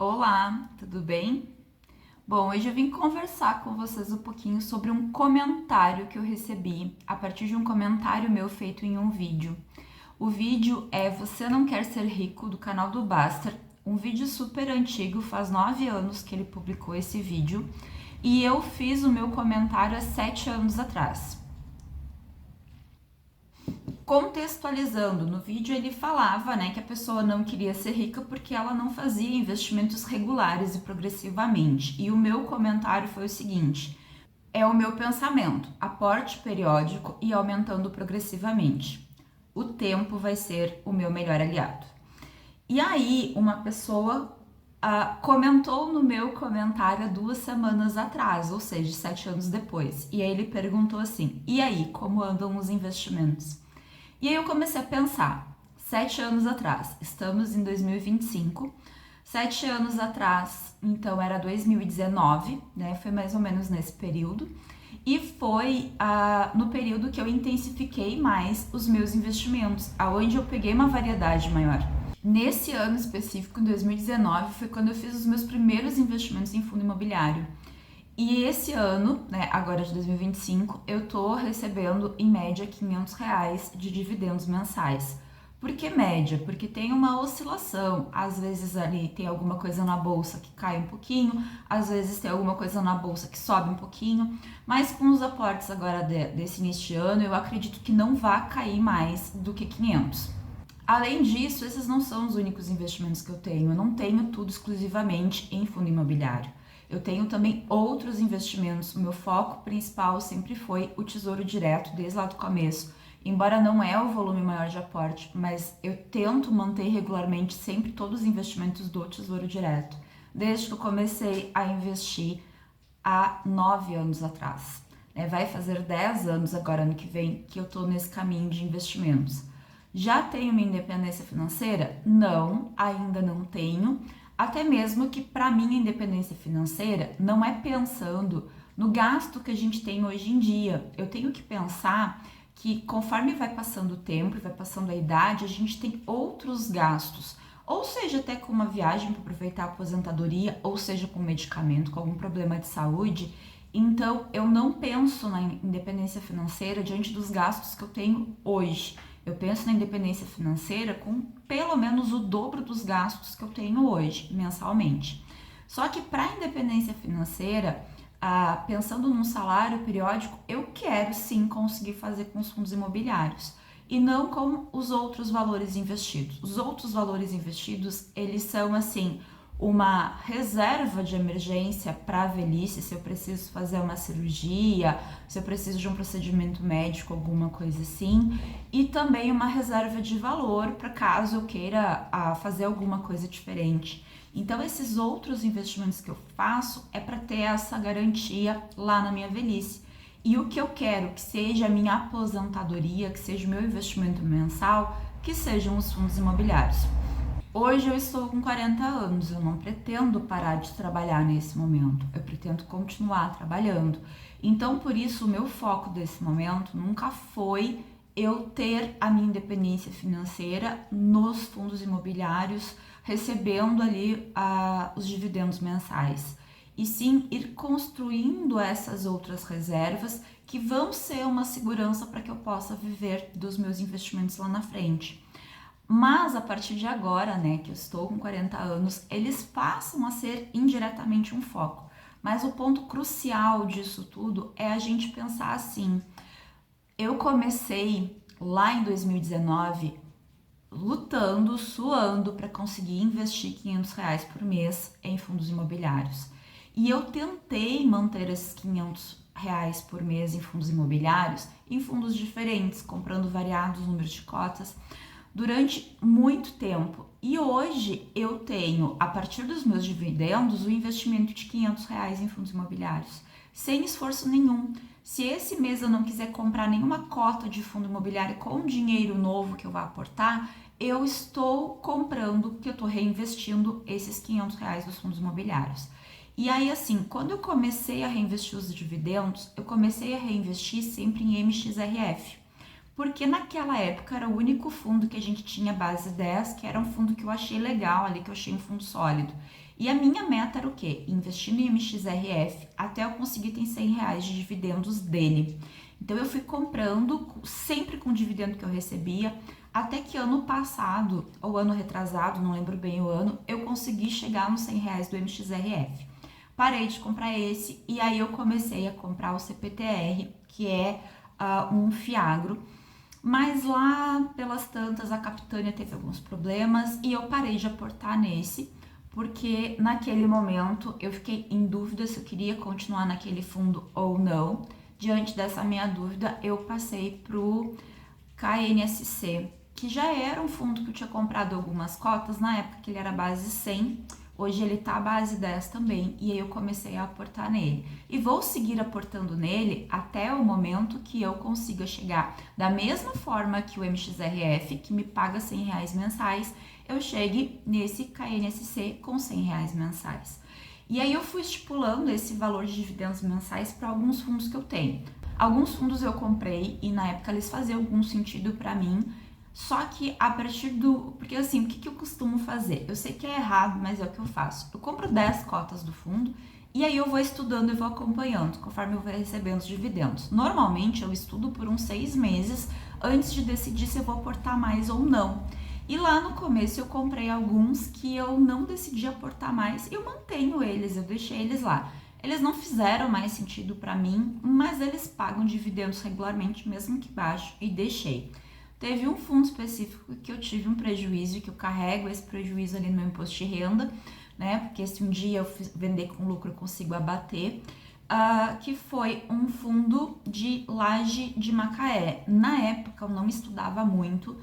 Olá, tudo bem? Bom, hoje eu vim conversar com vocês um pouquinho sobre um comentário que eu recebi a partir de um comentário meu feito em um vídeo. O vídeo é Você Não Quer Ser Rico, do canal do Baster, um vídeo super antigo, faz 9 anos que ele publicou esse vídeo, e eu fiz o meu comentário há 7 anos atrás. Contextualizando, no vídeo ele falava, que a pessoa não queria ser rica porque ela não fazia investimentos regulares e progressivamente. E o meu comentário foi o seguinte: é o meu pensamento, aporte periódico e aumentando progressivamente. O tempo vai ser o meu melhor aliado. E aí, uma pessoa comentou no meu comentário há 2 semanas atrás, ou seja, 7 anos depois. E aí ele perguntou assim: e aí, como andam os investimentos? E aí eu comecei a pensar, 7 anos atrás, estamos em 2025, 7 anos atrás, então era 2019, né? Foi mais ou menos nesse período. E foi no período que eu intensifiquei mais os meus investimentos, aonde eu peguei uma variedade maior. Nesse ano específico, em 2019, foi quando eu fiz os meus primeiros investimentos em fundo imobiliário. E esse ano, agora de 2025, eu tô recebendo em média R$ 500 de dividendos mensais. Por que média? Porque tem uma oscilação. Às vezes ali tem alguma coisa na bolsa que cai um pouquinho, às vezes tem alguma coisa na bolsa que sobe um pouquinho, mas com os aportes agora desse início de ano, eu acredito que não vai cair mais do que 500. Além disso, esses não são os únicos investimentos que eu tenho. Eu não tenho tudo exclusivamente em fundo imobiliário. Eu tenho também outros investimentos. O meu foco principal sempre foi o Tesouro Direto, desde lá do começo. Embora não é o volume maior de aporte, mas eu tento manter regularmente sempre todos os investimentos do Tesouro Direto, desde que eu comecei a investir há 9 anos atrás. Vai fazer 10 anos agora, ano que vem, que eu tô nesse caminho de investimentos. Já tenho minha independência financeira? Não, ainda não tenho. Até mesmo que para mim a independência financeira não é pensando no gasto que a gente tem hoje em dia. Eu tenho que pensar que conforme vai passando o tempo, vai passando a idade, a gente tem outros gastos. Ou seja, até com uma viagem para aproveitar a aposentadoria, ou seja, com medicamento, com algum problema de saúde. Então, eu não penso na independência financeira diante dos gastos que eu tenho hoje. Eu penso na independência financeira com pelo menos o dobro dos gastos que eu tenho hoje, mensalmente. Só que para a independência financeira, pensando num salário periódico, eu quero sim conseguir fazer com os fundos imobiliários e não com os outros valores investidos. Os outros valores investidos, eles são assim, uma reserva de emergência para a velhice, se eu preciso fazer uma cirurgia, se eu preciso de um procedimento médico, alguma coisa assim, e também uma reserva de valor para caso eu queira fazer alguma coisa diferente. Então, esses outros investimentos que eu faço é para ter essa garantia lá na minha velhice. E o que eu quero que seja a minha aposentadoria, que seja o meu investimento mensal, que sejam os fundos imobiliários. Hoje eu estou com 40 anos, eu não pretendo parar de trabalhar nesse momento, eu pretendo continuar trabalhando. Então, por isso, o meu foco desse momento nunca foi eu ter a minha independência financeira nos fundos imobiliários, recebendo ali os dividendos mensais. E sim ir construindo essas outras reservas que vão ser uma segurança para que eu possa viver dos meus investimentos lá na frente. Mas a partir de agora, que eu estou com 40 anos, eles passam a ser indiretamente um foco. Mas o ponto crucial disso tudo é a gente pensar assim: eu comecei lá em 2019 lutando, suando para conseguir investir R$ 500 por mês em fundos imobiliários. E eu tentei manter esses R$ 500 por mês em fundos imobiliários, em fundos diferentes, comprando variados números de cotas, durante muito tempo. E hoje eu tenho, a partir dos meus dividendos, o investimento de R$ 500 em fundos imobiliários, sem esforço nenhum. Se esse mês eu não quiser comprar nenhuma cota de fundo imobiliário com dinheiro novo que eu vá aportar, eu estou comprando, porque eu estou reinvestindo esses R$ 500 dos fundos imobiliários. E aí, assim, quando eu comecei a reinvestir os dividendos, eu comecei a reinvestir sempre em MXRF. porque naquela época era o único fundo que a gente tinha base 10, que era um fundo que eu achei legal ali, que eu achei um fundo sólido. E a minha meta era o quê? Investir no IMXRF até eu conseguir ter R$100 de dividendos dele. Então eu fui comprando sempre com o dividendo que eu recebia, até que ano passado, ou ano retrasado, não lembro bem o ano, eu consegui chegar nos R$100 do MXRF. Parei de comprar esse e aí eu comecei a comprar o CPTR, que é um Fiagro. Mas lá pelas tantas a Capitânia teve alguns problemas e eu parei de aportar nesse, porque naquele momento eu fiquei em dúvida se eu queria continuar naquele fundo ou não. Diante dessa minha dúvida, eu passei pro KNSC, que já era um fundo que eu tinha comprado algumas cotas, na época que ele era base 100, hoje ele tá base 10 também, e aí eu comecei a aportar nele. E vou seguir aportando nele até o momento que eu consiga chegar da mesma forma que o MXRF, que me paga R$100 mensais, eu chegue nesse KNSC com R$100 mensais. E aí eu fui estipulando esse valor de dividendos mensais para alguns fundos que eu tenho. Alguns fundos eu comprei e na época eles faziam algum sentido para mim, só que a partir do... Porque assim, o que eu costumo fazer? Eu sei que é errado, mas é o que eu faço. Eu compro 10 cotas do fundo e aí eu vou estudando e vou acompanhando, conforme eu vou recebendo os dividendos. Normalmente eu estudo por uns 6 meses antes de decidir se eu vou aportar mais ou não. E lá no começo eu comprei alguns que eu não decidi aportar mais e eu mantenho eles, eu deixei eles lá. Eles não fizeram mais sentido para mim, mas eles pagam dividendos regularmente, mesmo que baixo, e deixei. Teve um fundo específico que eu tive um prejuízo, que eu carrego esse prejuízo ali no meu imposto de renda, né? Porque se um dia eu vender com lucro eu consigo abater, que foi um fundo de Laje de Macaé. Na época eu não estudava muito,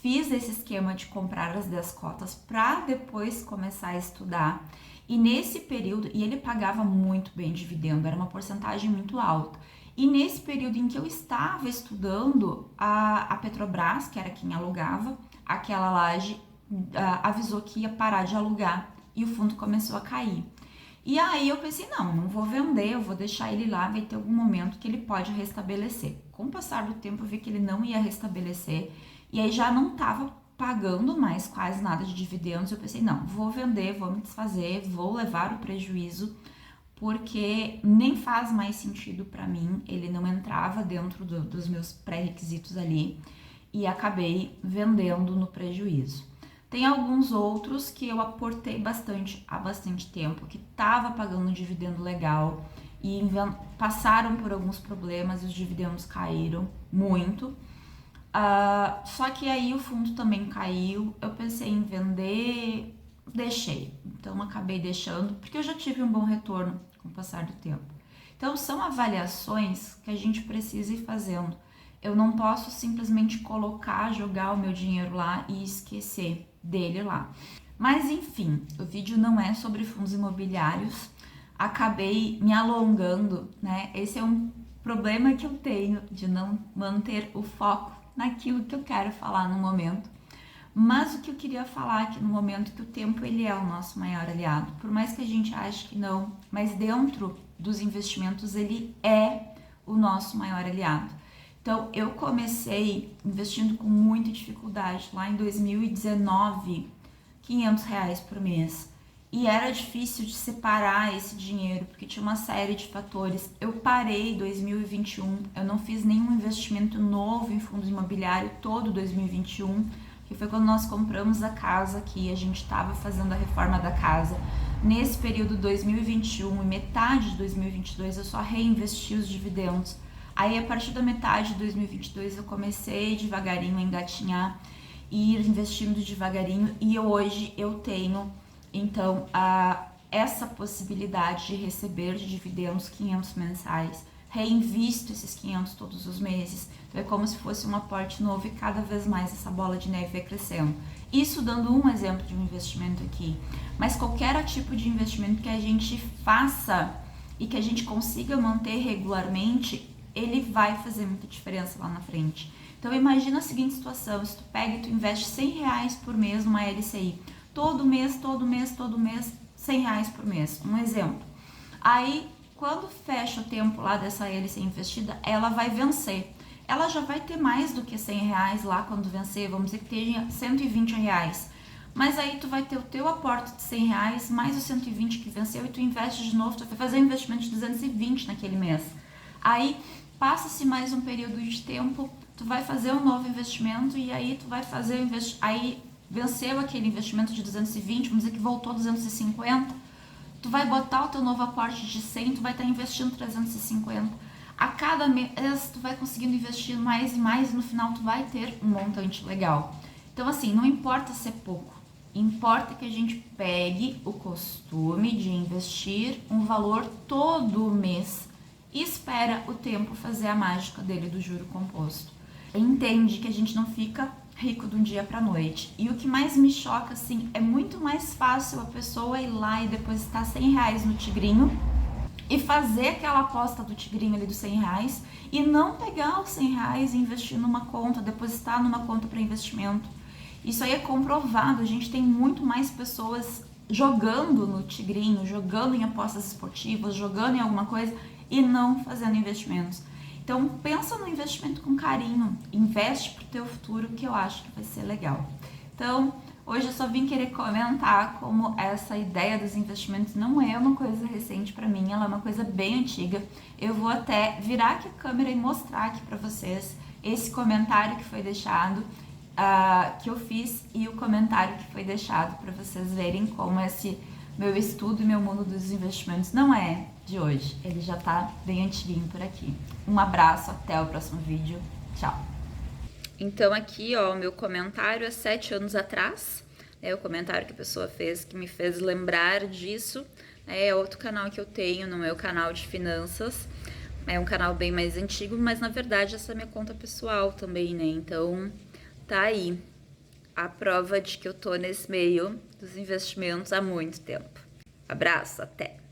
fiz esse esquema de comprar as 10 cotas para depois começar a estudar. E nesse período, e ele pagava muito bem dividendo, era uma porcentagem muito alta. E nesse período em que eu estava estudando, a Petrobras, que era quem alugava aquela laje, avisou que ia parar de alugar e o fundo começou a cair. E aí eu pensei, não vou vender, eu vou deixar ele lá, vai ter algum momento que ele pode restabelecer. Com o passar do tempo eu vi que ele não ia restabelecer e aí já não estava pagando mais quase nada de dividendos. Eu pensei, não, vou vender, vou me desfazer, vou levar o prejuízo, porque nem faz mais sentido para mim, ele não entrava dentro dos meus pré-requisitos ali e acabei vendendo no prejuízo. Tem alguns outros que eu aportei bastante há bastante tempo, que estava pagando um dividendo legal e passaram por alguns problemas e os dividendos caíram muito. Só que aí o fundo também caiu, eu pensei em vender, deixei. Então acabei deixando, porque eu já tive um bom retorno com o passar do tempo. Então são avaliações que a gente precisa ir fazendo. Eu não posso simplesmente colocar, jogar o meu dinheiro lá e esquecer dele lá. Mas enfim, o vídeo não é sobre fundos imobiliários. Acabei me alongando, né? Esse é um problema que eu tenho de não manter o foco naquilo que eu quero falar no momento. Mas o que eu queria falar aqui no momento é que o tempo ele é o nosso maior aliado. Por mais que a gente ache que não, mas dentro dos investimentos ele é o nosso maior aliado. Então eu comecei investindo com muita dificuldade lá em 2019, R$500 por mês. E era difícil de separar esse dinheiro, porque tinha uma série de fatores. Eu parei em 2021, eu não fiz nenhum investimento novo em fundos imobiliários todo 2021, que foi quando nós compramos a casa aqui, a gente estava fazendo a reforma da casa. Nesse período 2021 e metade de 2022 eu só reinvesti os dividendos. Aí a partir da metade de 2022 eu comecei devagarinho a engatinhar e ir investindo devagarinho, e hoje eu tenho então essa possibilidade de receber de dividendos 500 mensais, reinvisto esses 500 todos os meses, então é como se fosse um aporte novo e cada vez mais essa bola de neve vai crescendo. Isso dando um exemplo de um investimento aqui, mas qualquer tipo de investimento que a gente faça e que a gente consiga manter regularmente, ele vai fazer muita diferença lá na frente. Então imagina a seguinte situação, se tu pega e tu investe R$100 por mês numa LCI, todo mês, R$100 por mês, um exemplo. Aí, quando fecha o tempo lá dessa LCI investida, ela vai vencer. ela já vai ter mais do que 100 reais lá quando vencer, vamos dizer que tenha 120 reais. Mas aí tu vai ter o teu aporte de 100 reais, mais os 120 que venceu, e tu investe de novo, tu vai fazer um investimento de 220 naquele mês. Aí passa-se mais um período de tempo, tu vai fazer um novo investimento, e aí tu vai fazer o investimento, aí venceu aquele investimento de 220, vamos dizer que voltou 250, tu vai botar o teu novo aporte de 100, tu vai estar investindo 350. A cada mês tu vai conseguindo investir mais e mais, e no final tu vai ter um montante legal. Então assim, não importa ser pouco, importa que a gente pegue o costume de investir um valor todo mês e espera o tempo fazer a mágica dele do juro composto. Entende que a gente não fica rico de um dia para noite. E o que mais me choca, assim, é muito mais fácil a pessoa ir lá e depositar 100 reais no Tigrinho e fazer aquela aposta do Tigrinho ali dos 100 reais e não pegar os 100 reais e investir numa conta, depositar numa conta para investimento. Isso aí é comprovado, a gente tem muito mais pessoas jogando no Tigrinho, jogando em apostas esportivas, jogando em alguma coisa e não fazendo investimentos. Então pensa no investimento com carinho, investe pro teu futuro, que eu acho que vai ser legal. Então hoje eu só vim querer comentar como essa ideia dos investimentos não é uma coisa recente para mim, ela é uma coisa bem antiga. Eu vou até virar aqui a câmera e mostrar aqui para vocês esse comentário que foi deixado, que eu fiz, e o comentário que foi deixado, para vocês verem como esse meu estudo e meu mundo dos investimentos não é de hoje, ele já tá bem antiguinho por aqui. Um abraço, até o próximo vídeo, tchau! Então aqui, ó, o meu comentário é 7 anos atrás, o comentário que a pessoa fez, que me fez lembrar disso, é outro canal que eu tenho, no meu canal de finanças, é um canal bem mais antigo, mas na verdade essa é minha conta pessoal também, né, então tá aí a prova de que eu tô nesse meio dos investimentos há muito tempo. Abraço, até!